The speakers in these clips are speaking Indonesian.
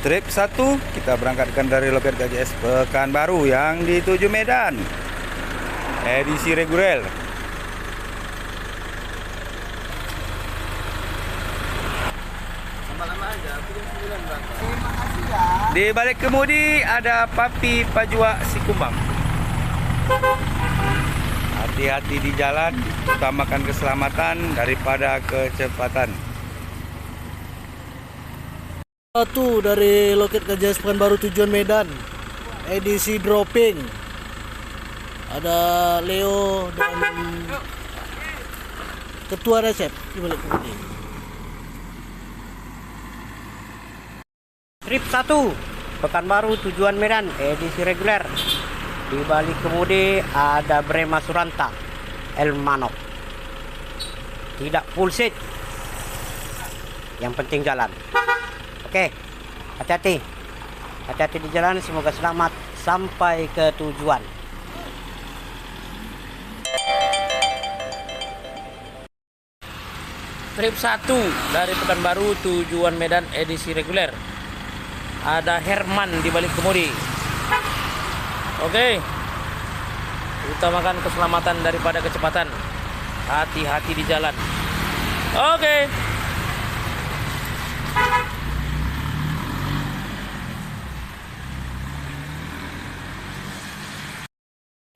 Trip 1 kita berangkatkan dari loket KJS Pekanbaru yang dituju Medan. Edisi reguler. Lama-lama aja, aku jam 9 berangkat. Terima kasih ya. Di balik kemudi ada Papi Pajwa Sikumbang. Hati-hati di jalan, utamakan keselamatan daripada kecepatan. Satu dari loket KJS Pekanbaru tujuan Medan, edisi dropping. Ada Leo dan ketua resep di balik kemudi. Trip 1 Pekanbaru tujuan Medan edisi reguler. Di balik kemudi ada Brema Suranta Elmanok. Tidak full seat. Yang penting jalan. Oke, hati-hati. Hati-hati di jalan, semoga selamat sampai ke tujuan. Trip 1 dari Pekanbaru tujuan Medan edisi reguler. Ada Herman di balik kemudi. Oke. Utamakan keselamatan daripada kecepatan. Hati-hati di jalan. Oke.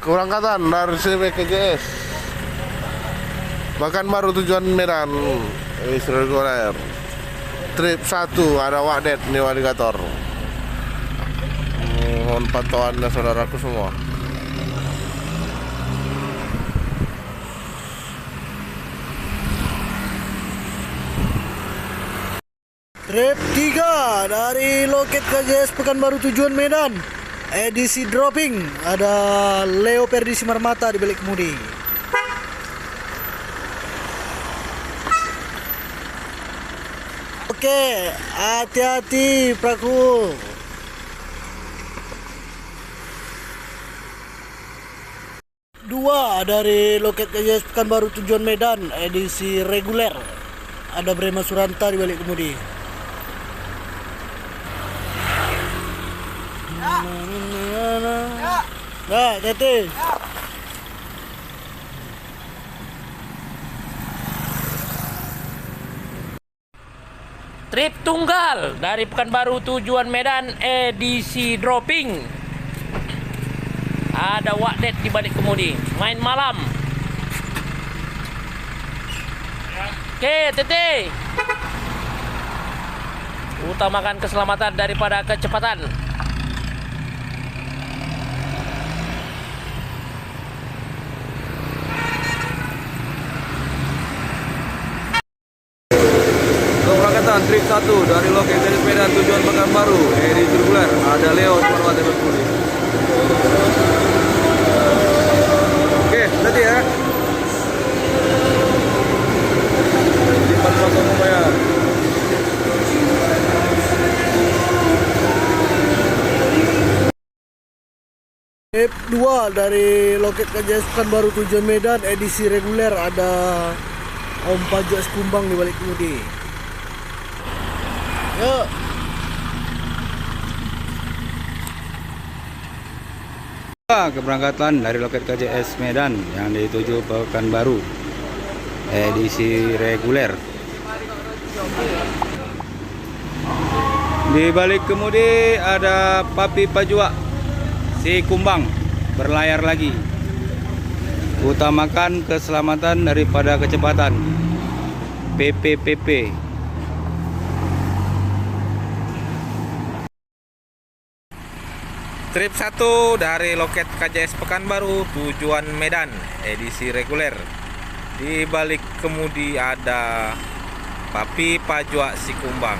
Keberangkatan dari CV KJS Pekanbaru tujuan Medan reguler. Trip 1 ada Wakdet Navigator. Mohon pantauannya saudaraku semua. Trip 3 dari loket KJS Pekanbaru tujuan Medan, edisi dropping. Ada Leo Perdi Simarmata di balik kemudi. Oke, hati-hati perahu. Dua dari loket KJS Pekanbaru tujuan Medan, edisi reguler. Ada Brema Suranta di balik kemudi. Nah, hati-hati. Trip tunggal dari Pekanbaru tujuan Medan edisi dropping. Ada Wakdet di balik kemudi. Main malam. Oke, Tete. Utamakan keselamatan daripada kecepatan. Keberangkatan trip 1 dari loket KJS Medan tujuan Pekanbaru edisi reguler. Ada Leo Simarmata di balik kemudi. Oke, nanti ya. Simpan foto ya. Trip 2 dari loket KJS Pekanbaru tujuan Medan, edisi reguler. Ada Om Pajwa Sikumbang di balik kemudi. Yuk. Keberangkatan dari loket KJS Medan yang dituju Pekanbaru edisi reguler. Di balik kemudi ada Papi Pajwa Sikumbang berlayar lagi. Utamakan keselamatan daripada kecepatan. PPPP. Trip 1 dari loket KJS Pekanbaru tujuan Medan edisi reguler. Di balik kemudi ada Papi Pajwa Sikumbang.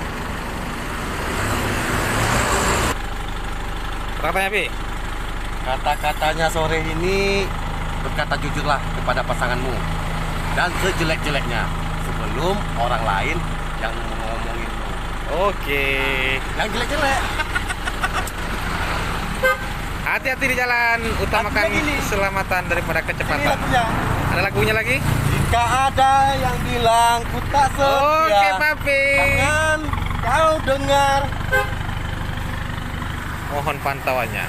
Katanya Pi? Kata-katanya sore ini berkata jujurlah kepada pasanganmu dan sejelek-jeleknya sebelum orang lain yang mengomonginmu. Oke. Yang jelek-jelek. Hati-hati di jalan, utamakan keselamatan daripada Ini kecepatan. lagunya. Ada lagunya lagi? Jika ada yang bilang ku tak setia, Oke, Papi. jangan kau dengar. Mohon pantauannya.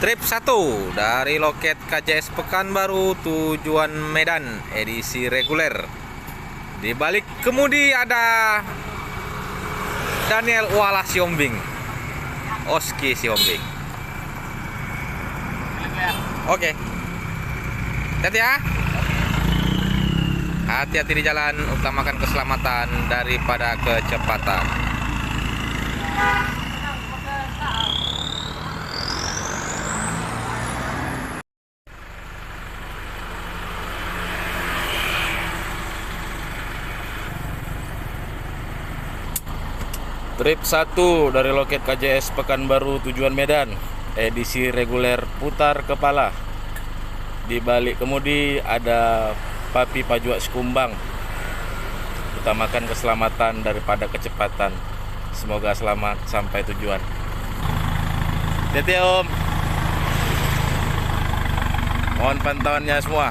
Trip 1 dari loket KJS Pekanbaru tujuan Medan edisi reguler. Di balik kemudi ada Daniel Wala Siombing, Oski Siombing. Oke. Hati-hati ya. Hati-hati di jalan, utamakan keselamatan daripada kecepatan. Trip 1 dari loket KJS Pekanbaru tujuan Medan, edisi reguler putar kepala. Di balik kemudi ada Papi Pajwa Sekumbang. Utamakan keselamatan daripada kecepatan. Semoga selamat sampai tujuan. Hati-hati Om. Mohon pantauannya semua.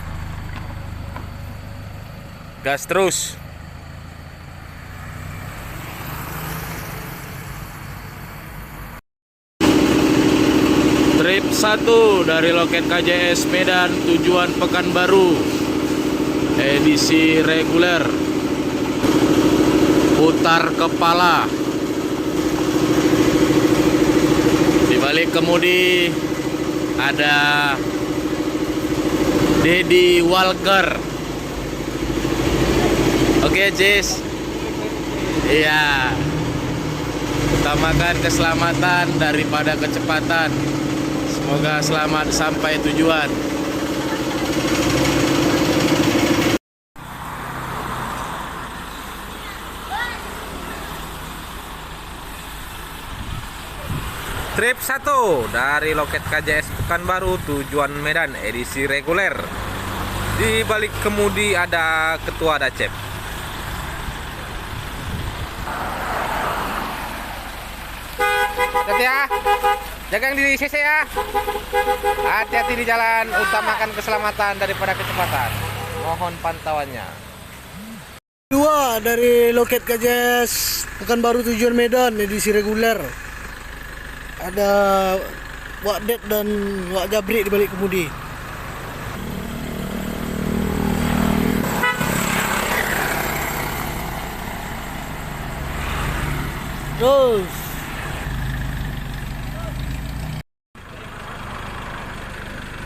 Gas terus. Trip 1 dari loket KJS Medan tujuan Pekanbaru, edisi reguler putar kepala. Di balik kemudi ada Dedi Walker. Oke, Jis. Iya. Utamakan keselamatan daripada kecepatan. Semoga selamat sampai tujuan. Trip 1 dari loket KJS Pekanbaru tujuan Medan edisi reguler. Di balik kemudi ada Ketua Dacep. Hati-hati ya. Jaga yang di CC ya. Hati-hati di jalan, utamakan keselamatan daripada kecepatan. Mohon pantauannya. 2 dari loket KJS Pekanbaru tujuan Medan edisi reguler. Ada Wak Det dan Wak Jabrik di balik kemudi. Terus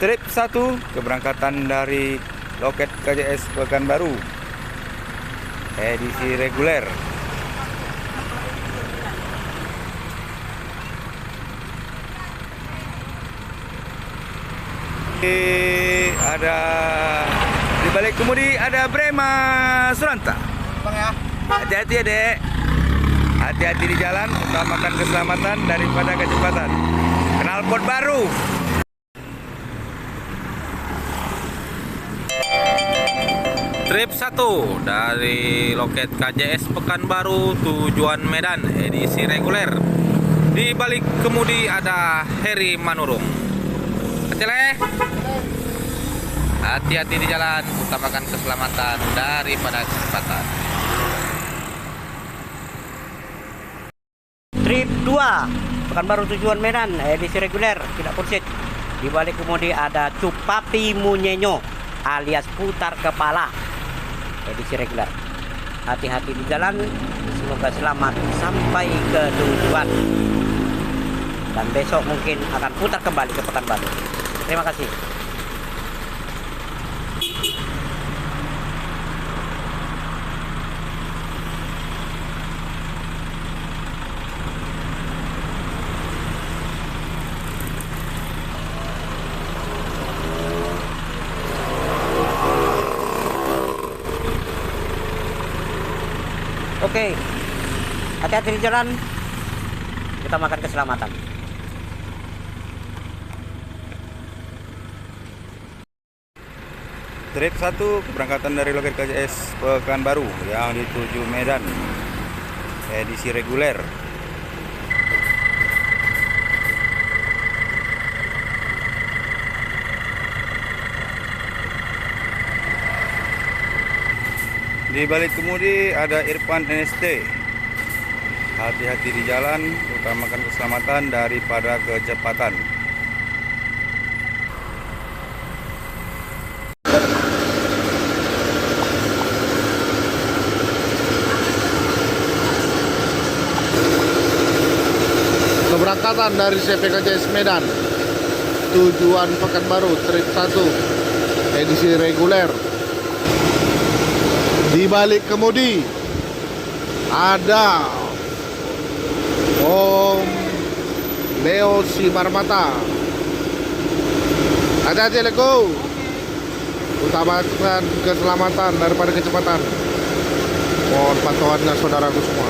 Trip 1 keberangkatan dari loket KJS Pekanbaru, edisi reguler. Ada di balik kemudi ada Brema Suranta. Bang ya. Hati-hati ya, Dek. Hati-hati di jalan, utamakan keselamatan daripada kecepatan. Knalpot baru. Trip 1 dari loket KJS Pekanbaru tujuan Medan edisi reguler. Di balik kemudi ada Heri Manurung. Hati-hati di jalan, utamakan keselamatan daripada kecepatan. Trip 2 Pekanbaru tujuan Medan edisi reguler, tidak kursit. Di balik kemudi ada Cupapi Munyenyo alias putar kepala, edisi reguler. Hati-hati di jalan, semoga selamat sampai ke tujuan. Dan besok mungkin akan putar kembali ke Pekanbaru. Terima kasih. Oke, hati-hati di jalan, utamakan keselamatan. Trip 1 keberangkatan dari loket KJS Pekanbaru yang dituju Medan, edisi reguler. Di balik kemudi ada Irfan NST. Hati-hati di jalan, utamakan keselamatan daripada kecepatan. Keberangkatan dari CPKJS Medan, tujuan Pekanbaru, trip 1, edisi reguler. Di balik kemudi ada Om Leo Simarmata. Hati-hati, Leko. Utamakan keselamatan daripada kecepatan. Mohon pantauannya saudaraku semua.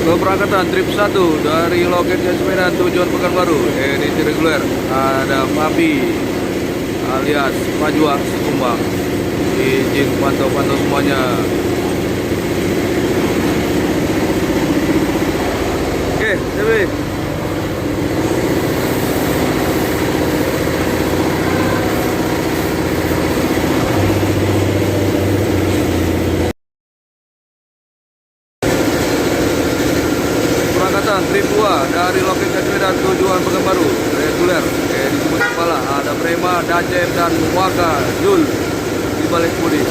Keberangkatan trip 1 dari loket GS Medan tujuan Pekanbaru, edisi reguler. Ada Papi alias Pajwa Sikumbang. Izin pantau-pantau semuanya. Oke, CB. Keberangkatan trip 2 dari loket GS Medan tujuan Pekanbaru, reguler. Edisi Kepala ada Prema, Dacep dan Waka Jul di balik kemudi.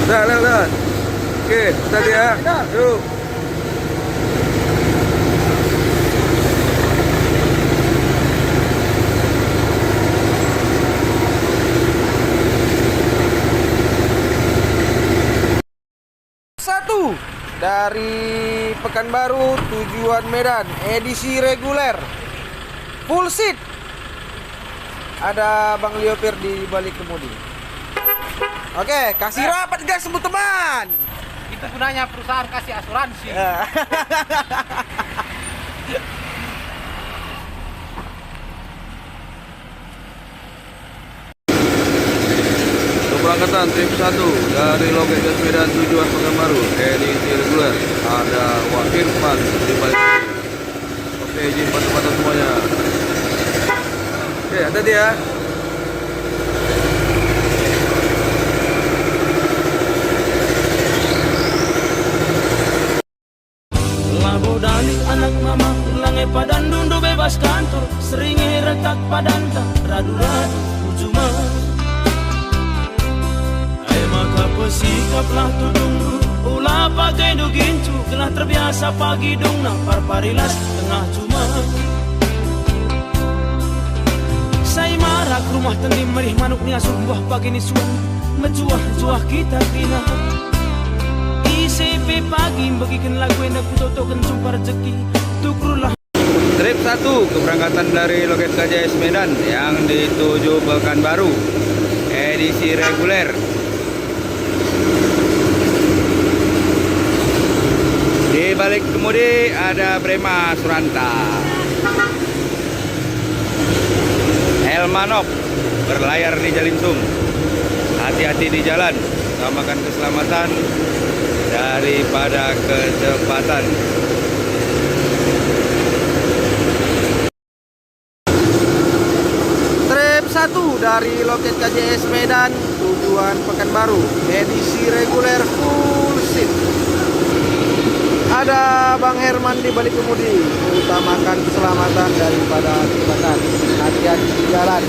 Lihat. Oke, tadi ya. Yuk. Satu dari Pekanbaru tujuan Medan, edisi reguler, full seat. Ada Bang Liopir di balik kemudi. Oke, kasih rapat gas sebut teman. Itu gunanya perusahaan kasih asuransi. Keberangkatan trip 1 dari loket GS Medan tujuan Pekanbaru, edisi reguler. Ada Wak Irfan di balik kemudi. Oke, izin pantau-pantau semuanya. Oke, hati-hati ya. Lagu dalik anak mama lange padan dundu bebas kantor seringe retak padanta radu-radu ujuma ay maka pesikaplah tudung ulah pakai dugincu telah terbiasa pagi dong na parparilas tengah cuma saya marah ke rumah tendim merih manuk ni asuh buah pagi ni suan menjuah-juah kita kina ICP pagi bagikan lagu yang aku totokan sumpah rezeki tukrulah. Trip 1 keberangkatan dari loket KJS Medan yang dituju Pekanbaru, edisi reguler. Di balik kemudi ada Prema Suranta. Elmanop berlayar di Jalinsung. Hati-hati di jalan, utamakan keselamatan daripada kecepatan. Trip 1 dari loket KJS Medan tujuan Pekanbaru, edisi reguler full seat. Ada Bang Herman di balik kemudi, utamakan keselamatan daripada kecepatan. Hati-hati di jalan.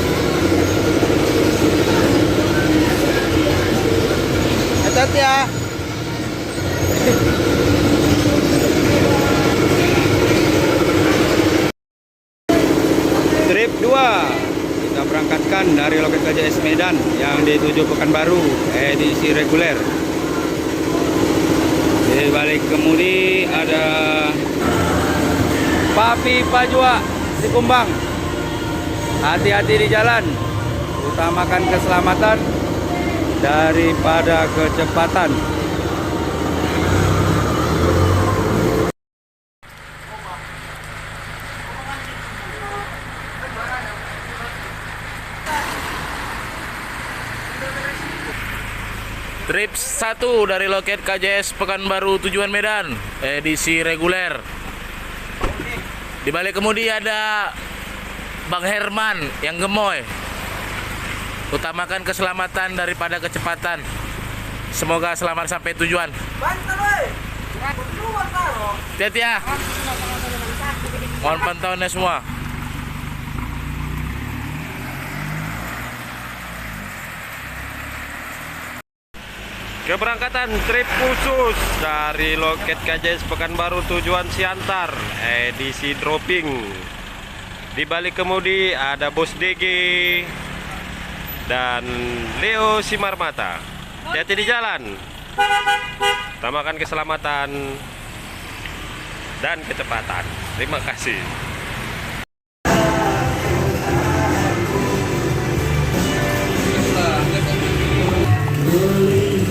Hati-hati ya. Trip 2 kita berangkatkan dari loket KJS Medan yang dituju Pekanbaru, edisi reguler. Di balik kemudi ada Papi Pajwa Sikumbang. Hati-hati di jalan, utamakan keselamatan daripada kecepatan. Trip 1 dari loket KJS Pekanbaru tujuan Medan, edisi reguler. Di balik kemudi ada Bang Herman yang gemoy. Utamakan keselamatan daripada kecepatan. Semoga selamat sampai tujuan. Hati-hati ya. Mohon pantauannya semua. Keberangkatan trip khusus dari loket KJS Pekanbaru tujuan Siantar, edisi dropping. Di balik kemudi ada Bos DG dan Leo Simarmata. Hati-hati di jalan. Utamakan keselamatan dan kecepatan. Terima kasih.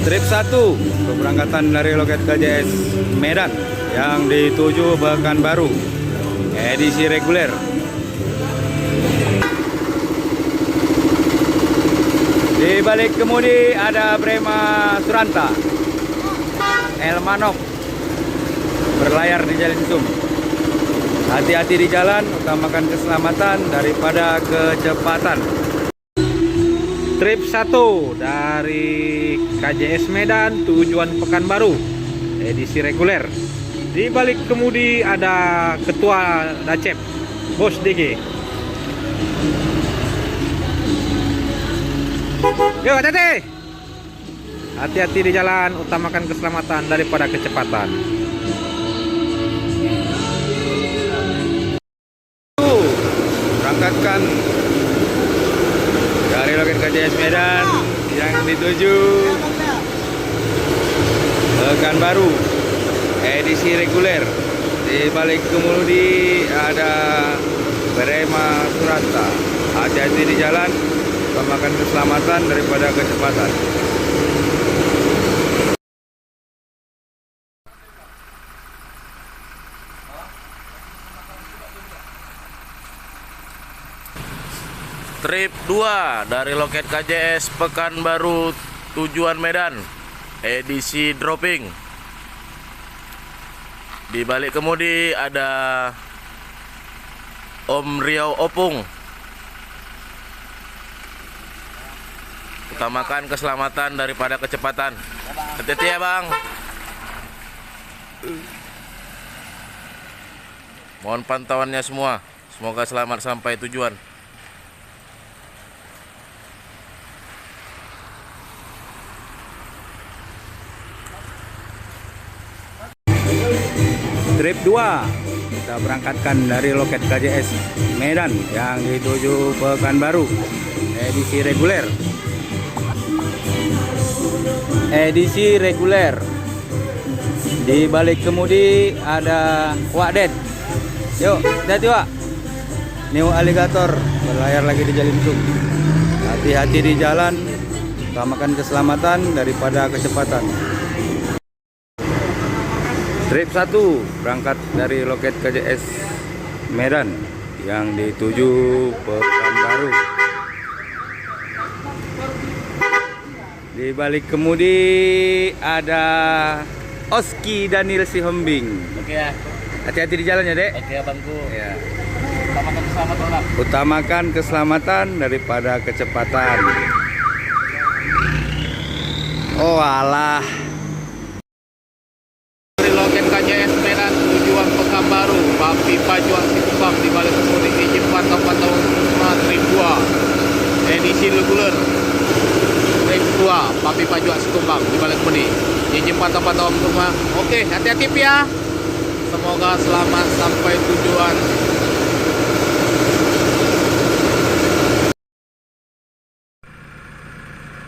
Trip 1 keberangkatan dari loket KJS Medan yang dituju Pekanbaru, edisi reguler. Di balik kemudi ada Brema Suranta Elmanok berlayar di Jalan Sum. Hati-hati di jalan, utamakan keselamatan daripada kecepatan. Trip 1 dari KJS Medan tujuan Pekanbaru, edisi reguler. Di balik kemudi ada Ketua Dacep, Bos DG. Yuk, hati-hati. Hati-hati di jalan, utamakan keselamatan daripada kecepatan. Berangkatkan dari loket KJS Medan yang dituju Pekanbaru, edisi reguler. Di balik kemudi ada Brema Suranta. Hati-hati di jalan, utamakan keselamatan daripada kecepatan. Trip 2 dari loket KJS Pekanbaru tujuan Medan, edisi dropping. Di balik kemudi ada Om Riau Opung. Utamakan keselamatan daripada kecepatan. Hati-hati ya Bang. Mohon pantauannya semua. Semoga selamat sampai tujuan. Trip 2 kita berangkatkan dari loket KJS Medan yang dituju Pekanbaru, edisi reguler. Edisi reguler. Di balik kemudi ada Wak Ded. Yuk, hati-hati Wak. New Alligator berlayar lagi di Jalan Sum. Hati-hati di jalan, utamakan keselamatan daripada kecepatan. Trip 1 berangkat dari loket KJS Medan yang dituju Pekanbaru. Di balik kemudi ada Oski Daniel Sihombing. Oke ya. Hati-hati di jalan ya, Dek. Oke Abangku. Ya. Utamakan keselamatan. Utamakan keselamatan daripada kecepatan. Oh alah. Loket KJS Medan tujuan Pekanbaru, Papi Pajuan Sikupang di balik kemudi izin pantau-pantau trip 2 edisi reguler. Trip 2 Papi Pajuan Sikupang di balik kemudi izin pantau-pantau semua. Oke, hati-hati ya. Semoga selamat sampai tujuan.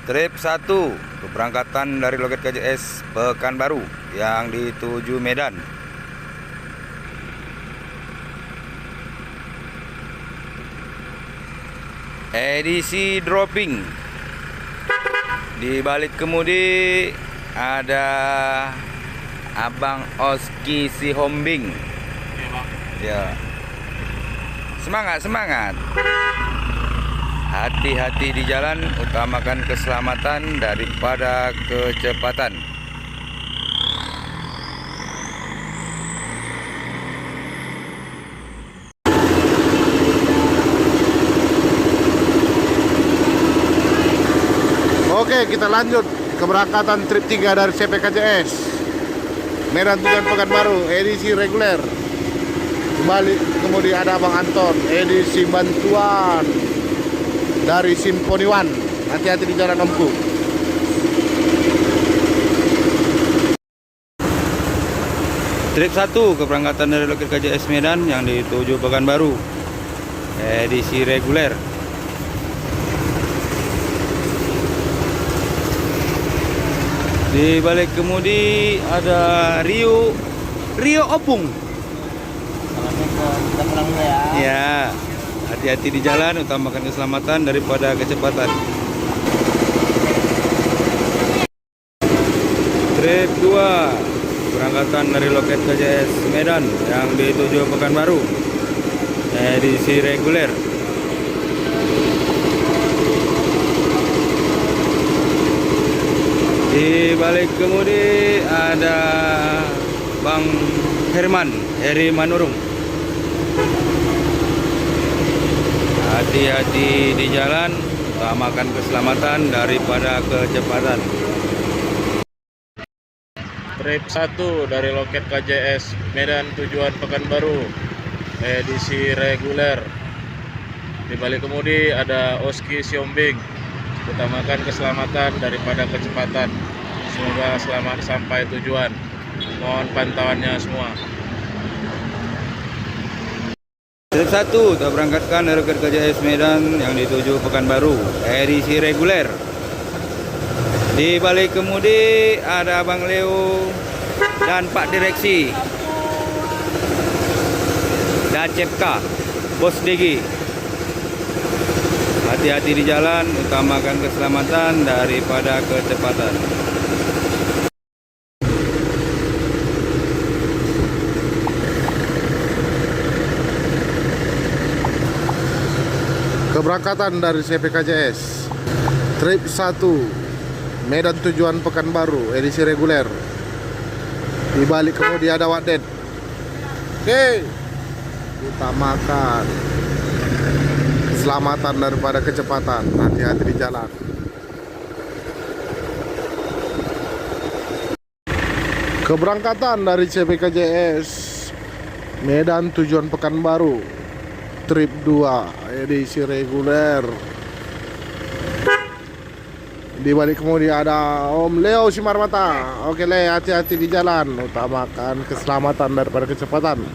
Trip 1 keberangkatan dari loket KJS Pekanbaru yang dituju Medan. Edisi dropping. Di balik kemudi ada Abang Oski Sihombing. Ya. Semangat, semangat. Hati-hati di jalan, utamakan keselamatan daripada kecepatan. Oke, kita lanjut keberangkatan trip 3 dari CPKJS Medan Tujuan Pekanbaru edisi reguler. Balik kemudian ada Bang Anton edisi bantuan dari Simponi One. Hati-hati di jalan Omku. Trip 1 keberangkatan dari loket KJS Medan yang dituju Pekanbaru edisi reguler. Di balik kemudi ada Rio Opung. Kita pulang dulu ya. Ya, hati-hati di jalan, utamakan keselamatan daripada kecepatan. Trip 2 berangkatan dari loket KJS Medan yang dituju Pekanbaru edisi reguler. Di balik kemudi ada Bang Heri Manurung. Hati-hati di jalan, utamakan keselamatan daripada kecepatan. Trip 1 dari loket KJS Medan tujuan Pekanbaru edisi reguler. Di balik kemudi ada Oski Siombing. Utamakan keselamatan daripada kecepatan. Semoga selamat sampai tujuan. Mohon pantauannya semua. Trip 1 kita berangkatkan dari loket KJS Medan yang dituju Pekanbaru edisi reguler. Di balik kemudi ada Bang Leo dan Pak Direksi dan Cepka Bos Digi. Hati-hati di jalan, utamakan keselamatan daripada kecepatan. Keberangkatan dari CPKJS trip 1 Medan tujuan Pekanbaru edisi reguler. Di balik kemudian ada Wakdet. Oke, utamakan keselamatan daripada kecepatan. Hati-hati di jalan. Keberangkatan dari CPKJS Medan tujuan Pekanbaru trip 2 edisi reguler. Di balik kemudian ada Om Leo Simarmata. Oke Le, hati-hati di jalan, utamakan keselamatan daripada kecepatan.